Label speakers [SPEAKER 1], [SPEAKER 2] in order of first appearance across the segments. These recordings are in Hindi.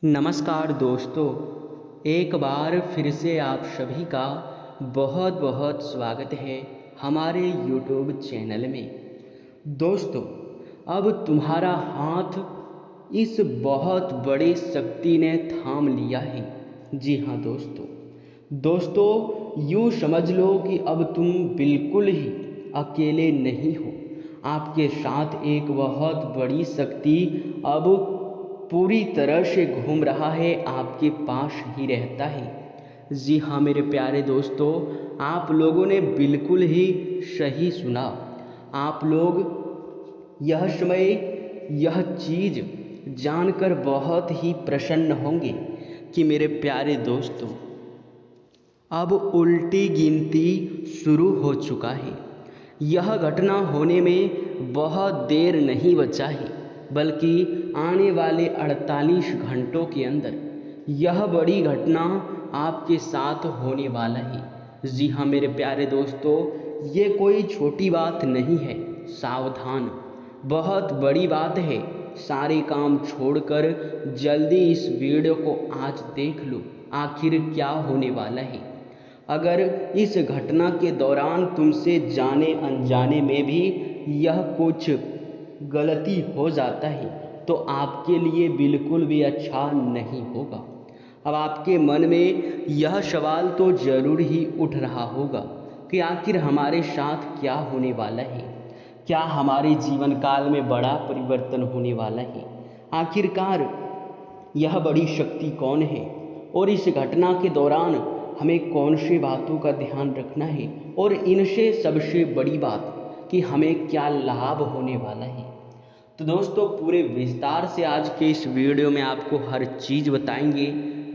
[SPEAKER 1] नमस्कार दोस्तों, एक बार फिर से आप सभी का बहुत बहुत स्वागत है हमारे YouTube चैनल में। दोस्तों, अब तुम्हारा हाथ इस बहुत बड़ी शक्ति ने थाम लिया है। जी हाँ दोस्तों, यूँ समझ लो कि अब तुम बिल्कुल ही अकेले नहीं हो। आपके साथ एक बहुत बड़ी शक्ति अब पूरी तरह से घूम रहा है, आपके पास ही रहता है। जी हाँ मेरे प्यारे दोस्तों, आप लोगों ने बिल्कुल ही सही सुना। आप लोग यह समय यह चीज़ जानकर बहुत ही प्रसन्न होंगे कि मेरे प्यारे दोस्तों, अब उल्टी गिनती शुरू हो चुका है। यह घटना होने में बहुत देर नहीं बचा है, बल्कि आने वाले 48 घंटों के अंदर यह बड़ी घटना आपके साथ होने वाला है। जी हाँ मेरे प्यारे दोस्तों, ये कोई छोटी बात नहीं है। सावधान, बहुत बड़ी बात है। सारे काम छोड़कर जल्दी इस वीडियो को आज देख लो, आखिर क्या होने वाला है। अगर इस घटना के दौरान तुमसे जाने अनजाने में भी यह कुछ गलती हो जाता है तो आपके लिए बिल्कुल भी अच्छा नहीं होगा। अब आपके मन में यह सवाल तो जरूर ही उठ रहा होगा कि आखिर हमारे साथ क्या होने वाला है, क्या हमारे जीवन काल में बड़ा परिवर्तन होने वाला है, आखिरकार यह बड़ी शक्ति कौन है और इस घटना के दौरान हमें कौन सी बातों का ध्यान रखना है, और इनसे सबसे बड़ी बात कि हमें क्या लाभ होने वाला है। तो दोस्तों, पूरे विस्तार से आज के इस वीडियो में आपको हर चीज़ बताएंगे।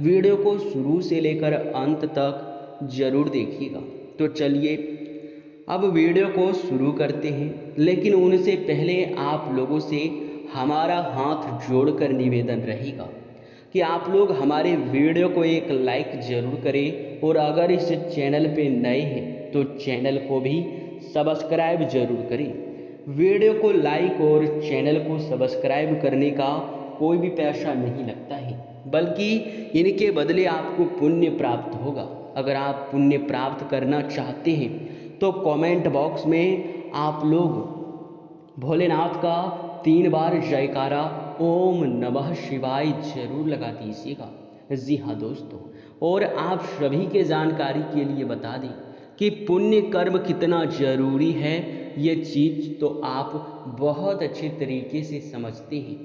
[SPEAKER 1] वीडियो को शुरू से लेकर अंत तक जरूर देखिएगा। तो चलिए अब वीडियो को शुरू करते हैं, लेकिन उनसे पहले आप लोगों से हमारा हाथ जोड़कर निवेदन रहेगा कि आप लोग हमारे वीडियो को एक लाइक ज़रूर करें, और अगर इस चैनल पे नए हैं तो चैनल को भी सब्सक्राइब ज़रूर करें। वीडियो को लाइक और चैनल को सब्सक्राइब करने का कोई भी पैसा नहीं लगता है, बल्कि इनके बदले आपको पुण्य प्राप्त होगा। अगर आप पुण्य प्राप्त करना चाहते हैं तो कमेंट बॉक्स में आप लोग भोलेनाथ का 3 बार जयकारा ओम नमः शिवाय जरूर लगा दीजिएगा। जी हाँ दोस्तों, और आप सभी के जानकारी के लिए बता दें कि पुण्य कर्म कितना जरूरी है, ये चीज़ तो आप बहुत अच्छे तरीके से समझते हैं।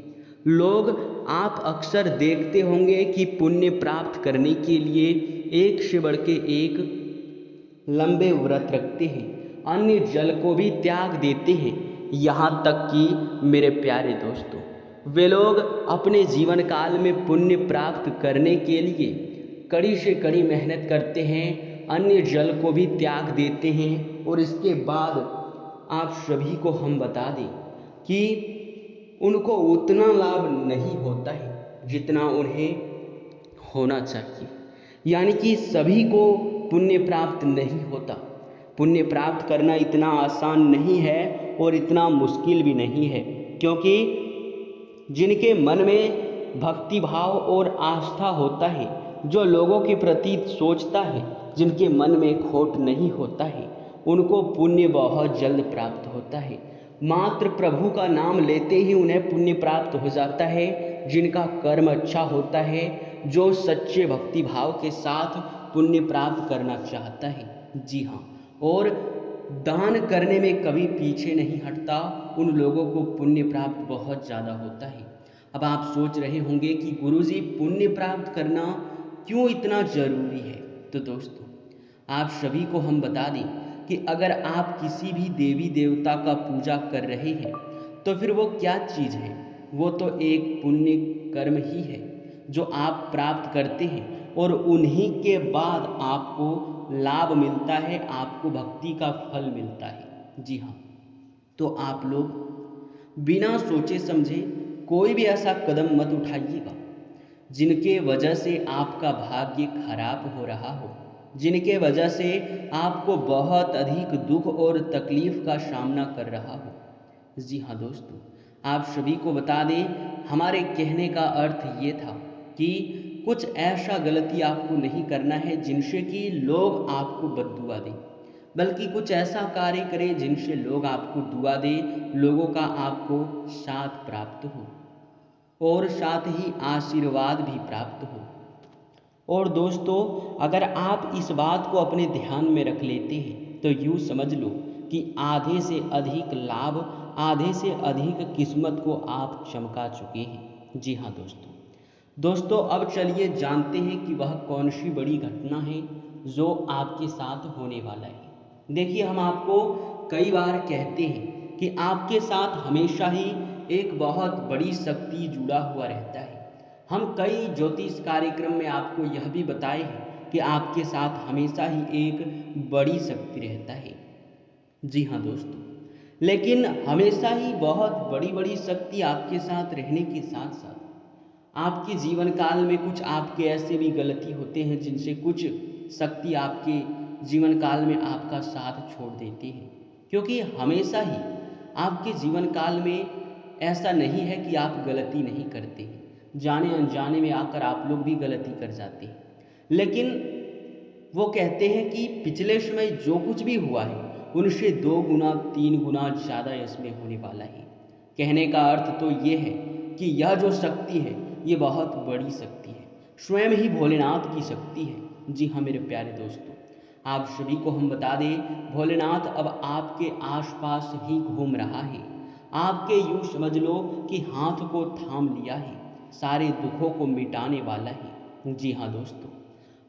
[SPEAKER 1] लोग आप अक्सर देखते होंगे कि पुण्य प्राप्त करने के लिए एक से बढ़ के एक लंबे व्रत रखते हैं, अन्य जल को भी त्याग देते हैं। यहाँ तक कि मेरे प्यारे दोस्तों, वे लोग अपने जीवन काल में पुण्य प्राप्त करने के लिए कड़ी से कड़ी मेहनत करते हैं, अन्य जल को भी त्याग देते हैं। और इसके बाद आप सभी को हम बता दें कि उनको उतना लाभ नहीं होता है जितना उन्हें होना चाहिए। यानी कि सभी को पुण्य प्राप्त नहीं होता। पुण्य प्राप्त करना इतना आसान नहीं है और इतना मुश्किल भी नहीं है, क्योंकि जिनके मन में भक्ति भाव और आस्था होता है, जो लोगों के प्रति सोचता है, जिनके मन में खोट नहीं होता है, उनको पुण्य बहुत जल्द प्राप्त होता है। मात्र प्रभु का नाम लेते ही उन्हें पुण्य प्राप्त हो जाता है। जिनका कर्म अच्छा होता है, जो सच्चे भक्ति भाव के साथ पुण्य प्राप्त करना चाहता है। जी हाँ, और दान करने में कभी पीछे नहीं हटता, उन लोगों को पुण्य प्राप्त बहुत ज़्यादा होता है। अब आप सोच रहे होंगे कि गुरुजी, पुण्य प्राप्त करना क्यों इतना ज़रूरी है। तो दोस्तों, आप सभी को हम बता दें कि अगर आप किसी भी देवी देवता का पूजा कर रहे हैं तो फिर वो क्या चीज़ है, वो तो एक पुण्य कर्म ही है जो आप प्राप्त करते हैं, और उन्हीं के बाद आपको लाभ मिलता है, आपको भक्ति का फल मिलता है। जी हाँ, तो आप लोग बिना सोचे समझे कोई भी ऐसा कदम मत उठाइएगा जिनके वजह से आपका भाग्य खराब हो रहा हो, जिनके वजह से आपको बहुत अधिक दुख और तकलीफ का सामना कर रहा हो। जी हाँ दोस्तों, आप सभी को बता दें, हमारे कहने का अर्थ ये था कि कुछ ऐसा गलती आपको नहीं करना है जिनसे कि लोग आपको बद्दुआ दें, बल्कि कुछ ऐसा कार्य करें जिनसे लोग आपको दुआ दें, लोगों का आपको साथ प्राप्त हो और साथ ही आशीर्वाद भी प्राप्त हो। और दोस्तों, अगर आप इस बात को अपने ध्यान में रख लेते हैं तो यूँ समझ लो कि आधे से अधिक लाभ, आधे से अधिक किस्मत को आप चमका चुके हैं। जी हाँ दोस्तों, अब चलिए जानते हैं कि वह कौन सी बड़ी घटना है जो आपके साथ होने वाला है। देखिए, हम आपको कई बार कहते हैं कि आपके साथ हमेशा ही एक बहुत बड़ी शक्ति जुड़ा हुआ रहता है। हम कई ज्योतिष कार्यक्रम में आपको यह भी बताए हैं कि आपके साथ हमेशा ही एक बड़ी शक्ति रहता है। जी हाँ दोस्तों, लेकिन हमेशा ही बहुत बड़ी बड़ी शक्ति आपके साथ रहने के साथ साथ आपके जीवन काल में कुछ आपके ऐसे भी गलती होते हैं जिनसे कुछ शक्ति आपके जीवन काल में आपका साथ छोड़ देती है। क्योंकि हमेशा ही आपके जीवन काल में ऐसा नहीं है कि आप गलती नहीं करते हैं, जाने अनजाने में आकर आप लोग भी गलती कर जाते हैं। लेकिन वो कहते हैं कि पिछले समय जो कुछ भी हुआ है उनसे 2 गुना 3 गुना ज़्यादा इसमें होने वाला है। कहने का अर्थ तो ये है कि यह जो शक्ति है ये बहुत बड़ी शक्ति है, स्वयं ही भोलेनाथ की शक्ति है। जी हाँ मेरे प्यारे दोस्तों, आप सभी को हम बता दें, भोलेनाथ अब आपके आसपास ही घूम रहा है। आपके यूँ समझ लो कि हाथ को थाम लिया है, सारे दुखों को मिटाने वाला है। जी हाँ दोस्तों,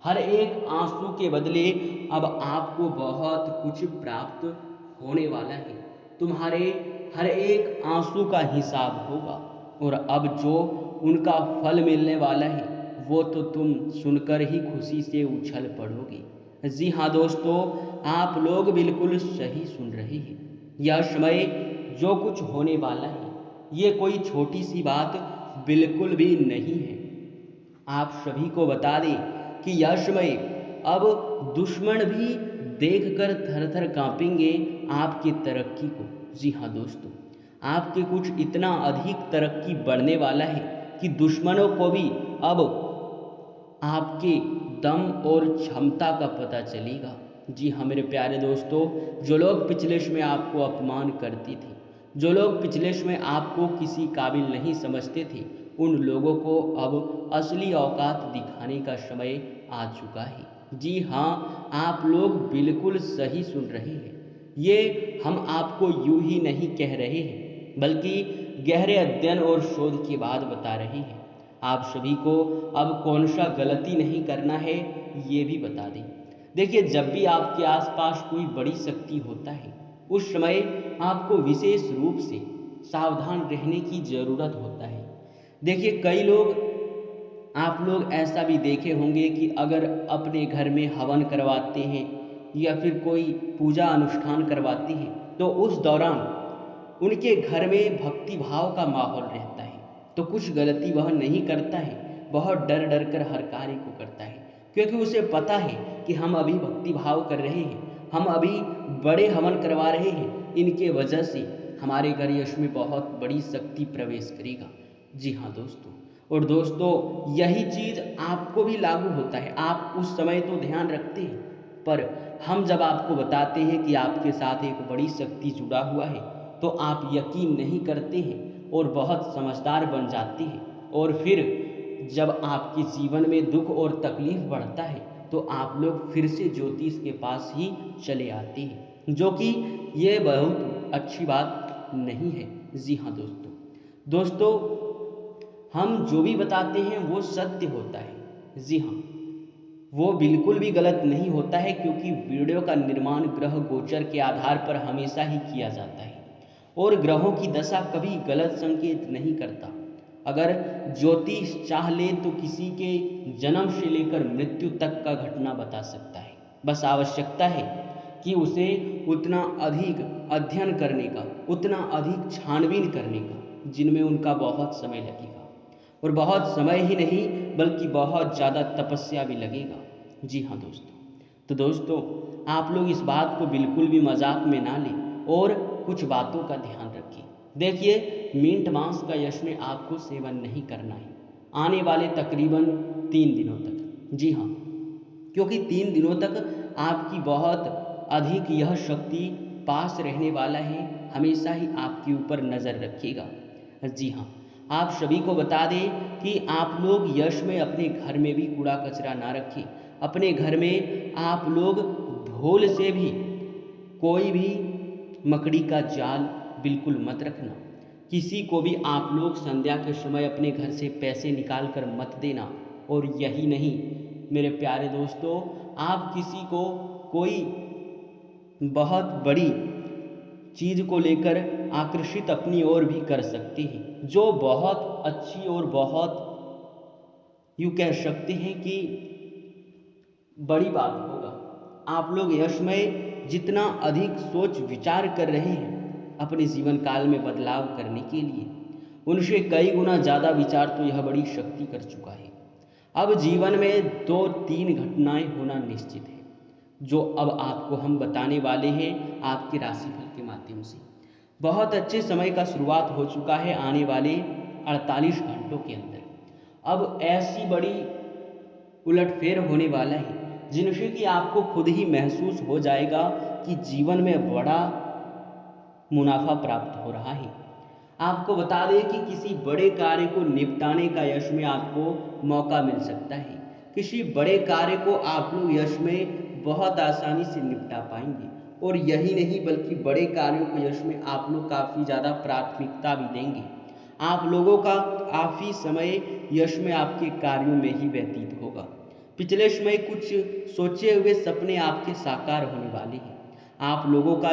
[SPEAKER 1] हर एक आंसू के बदले अब आपको बहुत कुछ प्राप्त होने वाला है। तुम्हारे हर एक आंसू का हिसाब होगा और अब जो उनका फल मिलने वाला है वो तो तुम सुनकर ही खुशी से उछल पड़ोगे। जी हाँ दोस्तों, आप लोग बिल्कुल सही सुन रहे हैं। यह समय जो कुछ होने वाला है ये कोई छोटी सी बात बिल्कुल भी नहीं है। आप सभी को बता दें कि यह समय अब दुश्मन भी देखकर थर थर कांपेंगे आपकी तरक्की को। जी हाँ दोस्तों, आपके कुछ इतना अधिक तरक्की बढ़ने वाला है कि दुश्मनों को भी अब आपके दम और क्षमता का पता चलेगा। जी हाँ मेरे प्यारे दोस्तों, जो लोग पिछले समय आपको अपमान करते थे, जो लोग पिछले समय आपको किसी काबिल नहीं समझते थे, उन लोगों को अब असली औकात दिखाने का समय आ चुका है। जी हाँ, आप लोग बिल्कुल सही सुन रहे हैं। ये हम आपको यूं ही नहीं कह रहे हैं, बल्कि गहरे अध्ययन और शोध के बाद बता रहे हैं। आप सभी को अब कौन सा गलती नहीं करना है ये भी बता दें। देखिए, जब भी आपके आसपास कोई बड़ी शक्ति होता है उस समय आपको विशेष रूप से सावधान रहने की ज़रूरत होता है। देखिए, कई लोग, आप लोग ऐसा भी देखे होंगे कि अगर अपने घर में हवन करवाते हैं या फिर कोई पूजा अनुष्ठान करवाते हैं तो उस दौरान उनके घर में भक्ति भाव का माहौल रहता है, तो कुछ गलती वह नहीं करता है, बहुत डर डर कर हर कार्य को करता है, क्योंकि उसे पता है कि हम अभी भक्ति भाव कर रहे हैं, हम अभी बड़े हवन करवा रहे हैं, इनके वजह से हमारे घर यश में बहुत बड़ी शक्ति प्रवेश करेगा। जी हाँ दोस्तों, और दोस्तों यही चीज़ आपको भी लागू होता है। आप उस समय तो ध्यान रखते हैं, पर हम जब आपको बताते हैं कि आपके साथ एक बड़ी शक्ति जुड़ा हुआ है तो आप यकीन नहीं करते हैं और बहुत समझदार बन जाते हैं। और फिर जब आपके जीवन में दुख और तकलीफ बढ़ता है तो आप लोग फिर से ज्योतिष के पास ही चले आते हैं, जो कि ये बहुत अच्छी बात नहीं है। जी हाँ दोस्तों, हम जो भी बताते हैं वो सत्य होता है। जी हाँ, वो बिल्कुल भी गलत नहीं होता है, क्योंकि वीडियो का निर्माण ग्रह गोचर के आधार पर हमेशा ही किया जाता है और ग्रहों की दशा कभी गलत संकेत नहीं करता। अगर ज्योतिष चाह ले तो किसी के जन्म से लेकर मृत्यु तक का घटना बता सकता है। बस आवश्यकता है कि उसे उतना अधिक अध्ययन करने का, उतना अधिक छानबीन करने का, जिनमें उनका बहुत समय लगेगा, और बहुत समय ही नहीं बल्कि बहुत ज़्यादा तपस्या भी लगेगा। जी हाँ दोस्तों, तो दोस्तों आप लोग इस बात को बिल्कुल भी मजाक में ना लें और कुछ बातों का ध्यान रखें। देखिए, मीट मांस का यश में आपको सेवन नहीं करना है, आने वाले तकरीबन 3 दिनों तक। जी हाँ, क्योंकि 3 दिनों तक आपकी बहुत अधिक यह शक्ति पास रहने वाला है, हमेशा ही आपके ऊपर नज़र रखिएगा। जी हाँ, आप सभी को बता दें कि आप लोग यश में अपने घर में भी कूड़ा कचरा ना रखें। अपने घर में आप लोग भूल से भी कोई भी मकड़ी का जाल बिल्कुल मत रखना। किसी को भी आप लोग संध्या के समय अपने घर से पैसे निकाल कर मत देना। और यही नहीं मेरे प्यारे दोस्तों, आप किसी को कोई बहुत बड़ी चीज़ को लेकर आकर्षित अपनी ओर भी कर सकते हैं, जो बहुत अच्छी और बहुत यूँ कह सकते हैं कि बड़ी बात होगा। आप लोग यश में जितना अधिक सोच विचार कर रहे हैं अपने जीवन काल में बदलाव करने के लिए, उनसे कई गुना ज़्यादा विचार तो यह बड़ी शक्ति कर चुका है। अब जीवन में 2-3 घटनाएं होना निश्चित है, जो अब आपको हम बताने वाले हैं आपके राशिफल के माध्यम से। बहुत अच्छे समय का शुरुआत हो चुका है आने वाले 48 घंटों के अंदर। अब ऐसी बड़ी उलटफेर होने वाला है जिनसे कि आपको खुद ही महसूस हो जाएगा कि जीवन में बड़ा मुनाफा प्राप्त हो रहा है। आपको बता दें कि किसी बड़े कार्य को निपटाने का यश में आपको मौका मिल सकता है। किसी बड़े कार्य को आप लोग यश में बहुत आसानी से निपटा पाएंगे। और यही नहीं बल्कि बड़े कार्यों को यश में आप लोग काफ़ी ज़्यादा प्राथमिकता भी देंगे। आप लोगों का काफ़ी समय यश में आपके कार्यों में ही व्यतीत होगा। पिछले समय कुछ सोचे हुए सपने आपके साकार होने वाले हैं। आप लोगों का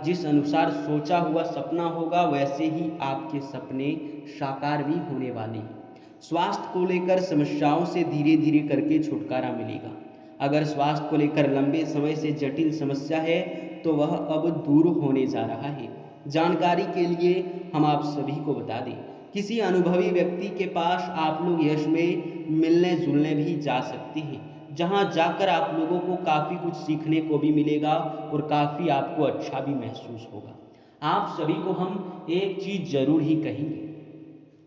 [SPEAKER 1] जिस अनुसार सोचा हुआ सपना होगा वैसे ही आपके सपने साकार भी होने वाले हैं। स्वास्थ्य को लेकर समस्याओं से धीरे धीरे करके छुटकारा मिलेगा। अगर स्वास्थ्य को लेकर लंबे समय से जटिल समस्या है तो वह अब दूर होने जा रहा है। जानकारी के लिए हम आप सभी को बता दें, किसी अनुभवी व्यक्ति के पास आप लोग यश में मिलने जुलने भी जा सकते हैं, जहां जाकर आप लोगों को काफ़ी कुछ सीखने को भी मिलेगा और काफ़ी आपको अच्छा भी महसूस होगा। आप सभी को हम एक चीज़ जरूर ही कहेंगे,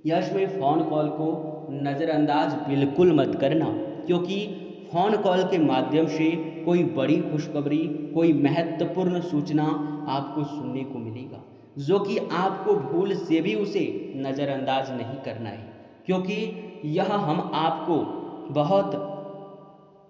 [SPEAKER 1] यश में फ़ोन कॉल को नज़रअंदाज बिल्कुल मत करना, क्योंकि फ़ोन कॉल के माध्यम से कोई बड़ी खुशखबरी, कोई महत्वपूर्ण सूचना आपको सुनने को मिलेगा, जो कि आपको भूल से भी उसे नज़रअंदाज नहीं करना है। क्योंकि यह हम आपको बहुत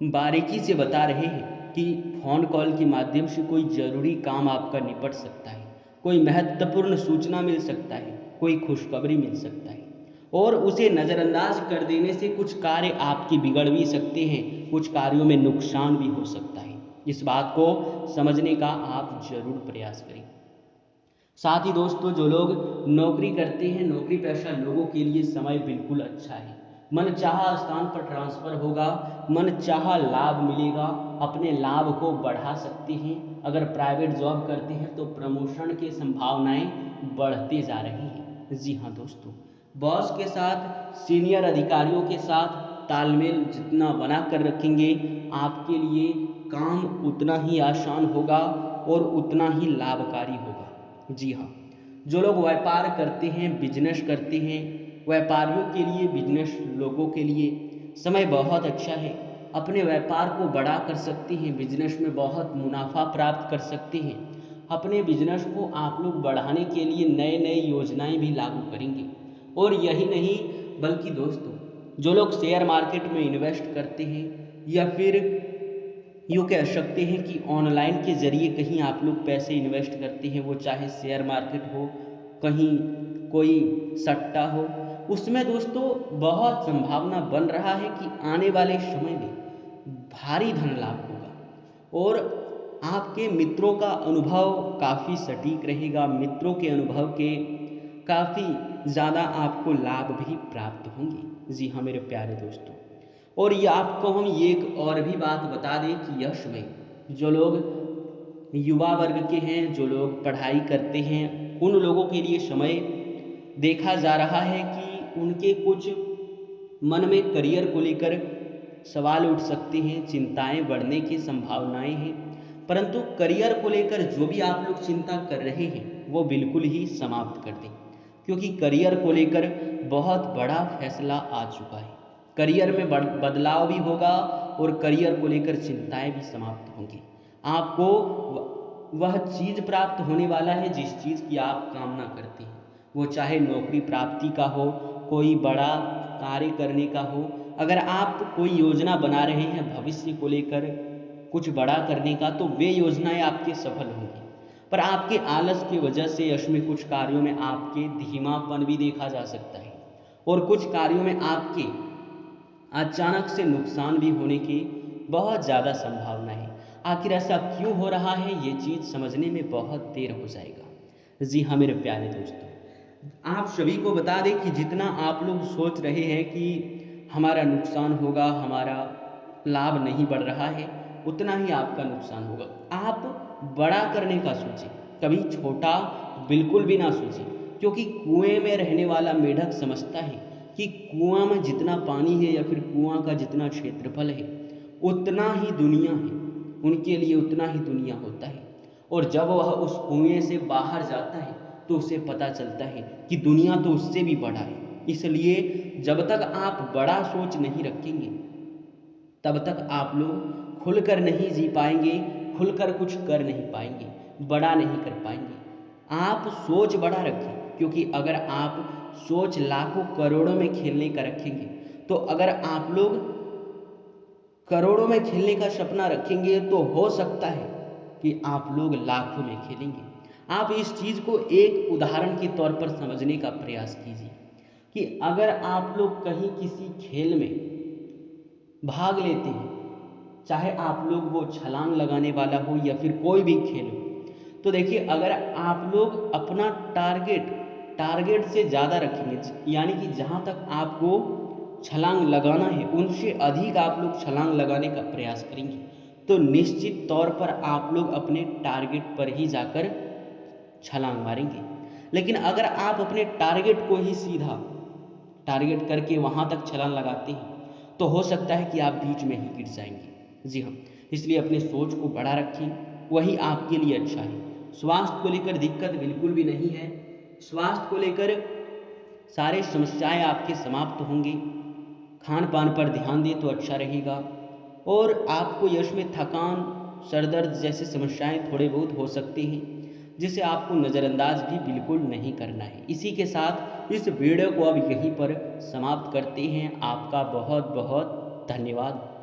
[SPEAKER 1] बारीकी से बता रहे हैं कि फ़ोन कॉल के माध्यम से कोई ज़रूरी काम आपका निपट सकता है, कोई महत्वपूर्ण सूचना मिल सकता है, कोई खुशखबरी मिल सकता है। और उसे नज़रअंदाज कर देने से कुछ कार्य आपके बिगड़ भी सकते हैं, कुछ कार्यों में नुकसान भी हो सकता है। इस बात को समझने का आप जरूर प्रयास करें। साथ ही दोस्तों, जो लोग नौकरी करते हैं, नौकरी पेशा लोगों के लिए समय बिल्कुल अच्छा है। मन चाहा स्थान पर ट्रांसफ़र होगा, मन चाहा लाभ मिलेगा, अपने लाभ को बढ़ा सकते हैं। अगर प्राइवेट जॉब करते हैं तो प्रमोशन की संभावनाएं बढ़ते जा रही हैं। जी हाँ दोस्तों, बॉस के साथ, सीनियर अधिकारियों के साथ तालमेल जितना बना कर रखेंगे, आपके लिए काम उतना ही आसान होगा और उतना ही लाभकारी होगा। जी हाँ, जो लोग व्यापार करते हैं, बिजनेस करते हैं, व्यापारियों के लिए, बिजनेस लोगों के लिए समय बहुत अच्छा है। अपने व्यापार को बड़ा कर सकते हैं, बिजनेस में बहुत मुनाफा प्राप्त कर सकते हैं। अपने बिजनेस को आप लोग बढ़ाने के लिए नए नए योजनाएं भी लागू करेंगे। और यही नहीं बल्कि दोस्तों, जो लोग शेयर मार्केट में इन्वेस्ट करते हैं या फिर यूँ कह सकते हैं कि ऑनलाइन के ज़रिए कहीं आप लोग पैसे इन्वेस्ट करते हैं, वो चाहे शेयर मार्केट हो, कहीं कोई सट्टा हो, उसमें दोस्तों बहुत संभावना बन रहा है कि आने वाले समय में भारी धन लाभ होगा। और आपके मित्रों का अनुभव काफ़ी सटीक रहेगा, मित्रों के अनुभव के काफ़ी ज़्यादा आपको लाभ भी प्राप्त होंगे। जी हाँ मेरे प्यारे दोस्तों, और ये आपको हम एक और भी बात बता दें कि यश में जो लोग युवा वर्ग के हैं, जो लोग पढ़ाई करते हैं, उन लोगों के लिए समय देखा जा रहा है कि उनके कुछ मन में करियर को लेकर सवाल उठ सकते हैं, चिंताएं बढ़ने की संभावनाएं हैं। परंतु करियर को लेकर जो भी आप लोग चिंता कर रहे हैं वो बिल्कुल ही समाप्त कर दें। क्योंकि करियर को लेकर बहुत बड़ा फैसला आ चुका है। करियर में बदलाव भी होगा और करियर को लेकर चिंताएं भी समाप्त होंगी। आपको वह चीज़ प्राप्त होने वाला है जिस चीज़ की आप कामना करते हैं, वो चाहे नौकरी प्राप्ति का हो, कोई बड़ा कार्य करने का हो। अगर आप कोई योजना बना रहे हैं भविष्य को लेकर कुछ बड़ा करने का, तो वे योजनाएं आपके सफल होंगी। पर आपके आलस की वजह से यश में कुछ कार्यों में आपके धीमापन भी देखा जा सकता है और कुछ कार्यों में आपके अचानक से नुकसान भी होने की बहुत ज़्यादा संभावना है। आखिर ऐसा क्यों हो रहा है, ये चीज़ समझने में बहुत देर हो जाएगा। जी हाँ मेरे प्यारे दोस्तों, आप सभी को बता दें कि जितना आप लोग सोच रहे हैं कि हमारा नुकसान होगा, हमारा लाभ नहीं बढ़ रहा है, उतना ही आपका नुकसान होगा। आप बड़ा करने का सोचें, कभी छोटा बिल्कुल भी ना सोचें, क्योंकि कुएं में रहने वाला मेढक समझता है कि कुआं में जितना पानी है या फिर कुआं का जितना क्षेत्रफल है उतना ही दुनिया है, उनके लिए उतना ही दुनिया होता है। और जब वह उस कुएं से बाहर जाता है तो उसे पता चलता है कि दुनिया तो उससे भी बड़ा है। इसलिए जब तक आप बड़ा सोच नहीं रखेंगे तब तक आप लोग खुलकर नहीं जी पाएंगे, खुलकर कुछ कर नहीं पाएंगे, बड़ा नहीं कर पाएंगे। आप सोच बड़ा रखें, क्योंकि अगर आप सोच लाखों करोड़ों में खेलने का रखेंगे, तो अगर आप लोग करोड़ों में खेलने का सपना रखेंगे तो हो सकता है कि आप लोग लाखों में खेलेंगे। आप इस चीज़ को एक उदाहरण के तौर पर समझने का प्रयास कीजिए कि अगर आप लोग कहीं किसी खेल में भाग लेते हैं, चाहे आप लोग वो छलांग लगाने वाला हो या फिर कोई भी खेल हो, तो देखिए अगर आप लोग अपना टारगेट से ज़्यादा रखेंगे, यानी कि जहाँ तक आपको छलांग लगाना है उनसे अधिक आप लोग छलांग लगाने का प्रयास करेंगे, तो निश्चित तौर पर आप लोग अपने टारगेट पर ही जाकर छलांग मारेंगे। लेकिन अगर आप अपने टारगेट को ही सीधा टारगेट करके वहाँ तक छलांग लगाते हैं तो हो सकता है कि आप बीच में ही गिर जाएंगे। जी हाँ, इसलिए अपने सोच को बड़ा रखें, वही आपके लिए अच्छा है। स्वास्थ्य को लेकर दिक्कत बिल्कुल भी नहीं है, स्वास्थ्य को लेकर सारे समस्याएं आपके समाप्त होंगे। खान पान पर ध्यान दें तो अच्छा रहेगा। और आपको यश में थकान, सर दर्द जैसे समस्याएं थोड़े बहुत हो सकते हैं, जिसे आपको नज़रअंदाज भी बिल्कुल नहीं करना है। इसी के साथ इस वीडियो को अब यहीं पर समाप्त करते हैं। आपका बहुत बहुत धन्यवाद।